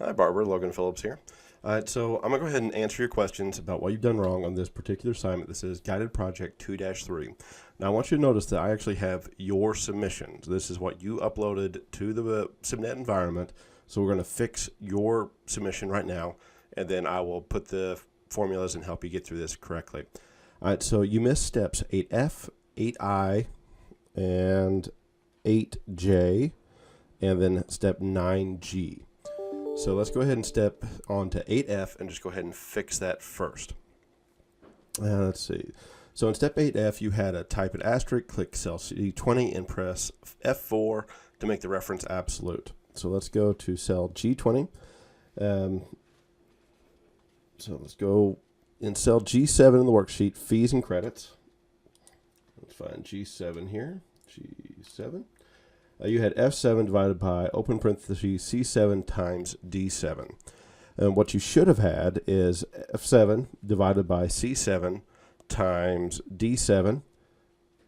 Hi, Barbara. Logan Phillips here. All right, so I'm going to go ahead and answer your questions about what you've done wrong on this particular assignment. This is Guided Project 2-3. Now, I want you to notice that I actually have your submissions. This is what you uploaded to the Subnet environment. So we're going to fix your submission right now, and then I will put the formulas and help you get through this correctly. All right, so you missed steps 8F, 8I, and 8J, and then step 9G. So let's go ahead and step on to 8F and just go ahead and fix that first. Let's see. So in step 8F, you had a type an asterisk, click cell C20, and press F4 to make the reference absolute. So let's go to cell G20. So let's go in cell G7 in the worksheet, fees and credits. Let's find G7 here, G7. You had F7 divided by, open parentheses, C7 times D7. And what you should have had is F7 divided by C7 times D7.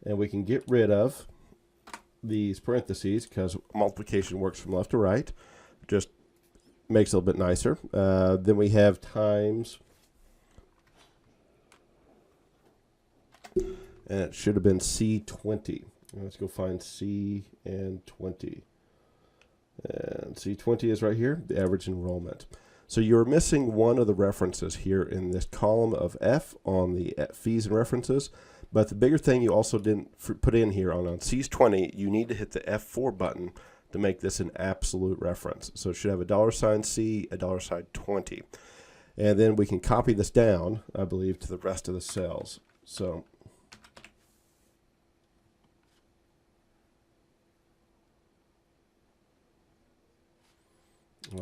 And we can get rid of these parentheses because multiplication works from left to right. Just makes it a little bit nicer. Then we have times, and it should have been C20. Let's go find C and 20. And C20 is right here, the average enrollment. So you're missing one of the references here in this column of F on the fees and references. But the bigger thing you also didn't put in here on C20, you need to hit the F4 button to make this an absolute reference. So it should have a $C, a $20. And then we can copy this down, I believe, to the rest of the cells. So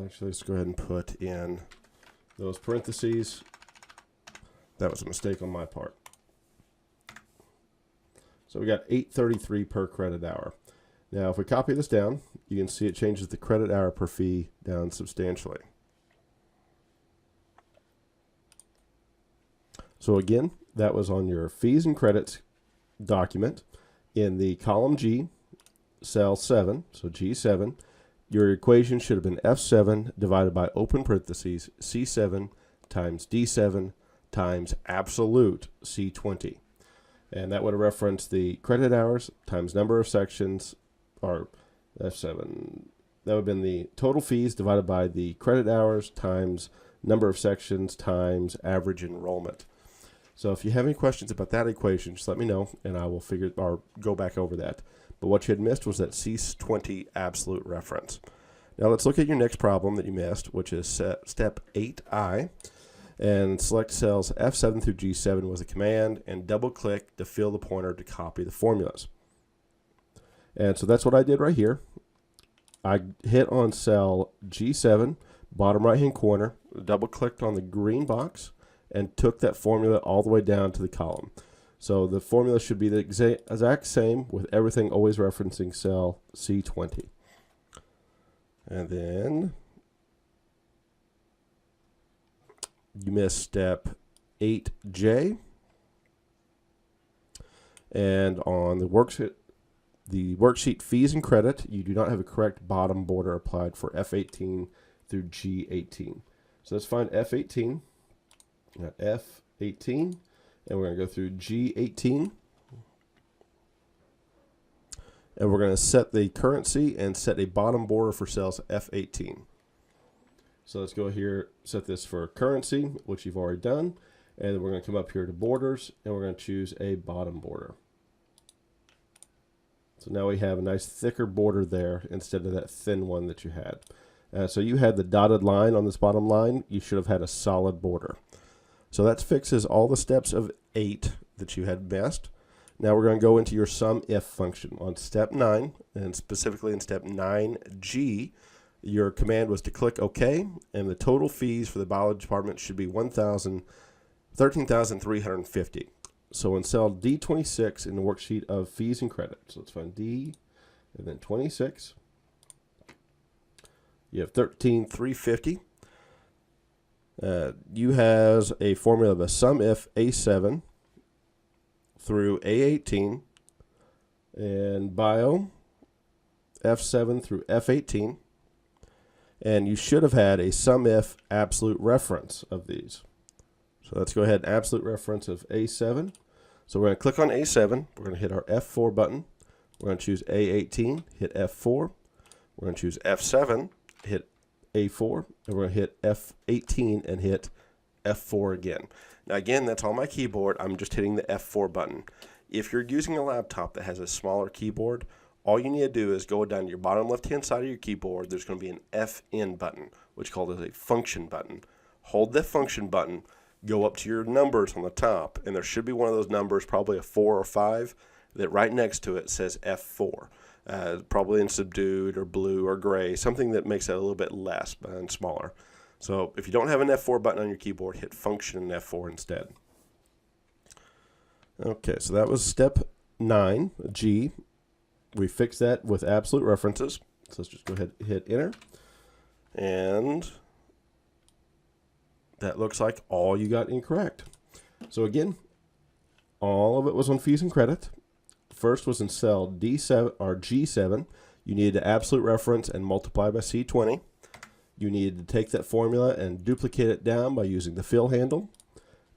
actually, let's go ahead and put in those parentheses. That was a mistake on my part. So we got $8.33 per credit hour. Now, if we copy this down, you can see it changes the credit hour per fee down substantially. So again, that was on your fees and credits document in the column G, cell 7, so G7. Your equation should have been F7 divided by open parentheses C7 times D7 times absolute C20. And that would have referenced the credit hours times number of sections, or F7. That would have been the total fees divided by the credit hours times number of sections times average enrollment. So if you have any questions about that equation, just let me know and I will figure or go back over that. But what you had missed was that C20 absolute reference. Now let's look at your next problem that you missed, which is step 8I. And select cells F7 through G7 was a command, and double-click to fill the pointer to copy the formulas. And so that's what I did right here. I hit on cell G7, bottom right-hand corner, double-clicked on the green box, and took that formula all the way down to the column. So the formula should be the exact same with everything always referencing cell C20. And then you missed step 8J. And on the worksheet fees and credit, you do not have a correct bottom border applied for F18 through G18. So let's find F18. Got F18. And we're going to go through G18. And we're going to set the currency and set a bottom border for cells F18. So let's go here, set this for currency, which you've already done. And then we're going to come up here to borders, and we're going to choose a bottom border. So now we have a nice thicker border there instead of that thin one that you had. So you had the dotted line on this bottom line. You should have had a solid border. So that fixes all the steps of 8 that you had missed. Now we're going to go into your sum if function on step 9, and specifically in step 9G, your command was to click OK, and the total fees for the biology department should be $13,350. So in cell D26 in the worksheet of fees and credits, so let's find D and then 26. You have $13,350. You has a formula of a sum if A7 through A18 and bio F7 through F18. And you should have had a sum if absolute reference of these. So let's go ahead and absolute reference of A7. So we're going to click on A7. We're going to hit our F4 button. We're going to choose A18, hit F4. We're going to choose F7, hit A4. And we're going to hit F18 and hit F4 again. Now again, that's on my keyboard. I'm just hitting the F4 button. If you're using a laptop that has a smaller keyboard, all you need to do is go down to your bottom left-hand side of your keyboard. There's going to be an FN button, which is called a function button. Hold that function button, go up to your numbers on the top, and there should be one of those numbers, probably a 4 or 5, that right next to it says F4. Probably in subdued or blue or gray, something that makes it a little bit less and smaller. So if you don't have an F4 button on your keyboard, hit function and F4 instead. Okay, so that was step 9, G. We fixed that with absolute references. So let's just go ahead and hit enter. And that looks like all you got incorrect. So again, all of it was on fees and credit. First was in cell D7 or G7. You needed to absolute reference and multiply by C20. You needed to take that formula and duplicate it down by using the fill handle.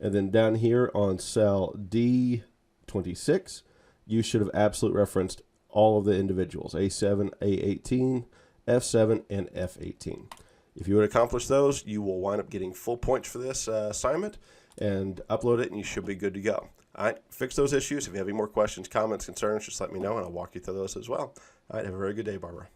And then down here on cell D26, you should have absolute referenced all of the individuals, A7, A18, F7, and F18. If you would accomplish those, you will wind up getting full points for this assignment, and upload it and you should be good to go. All right, fix those issues. If you have any more questions, comments, concerns, just let me know and I'll walk you through those as well. All right, have a very good day, Barbara.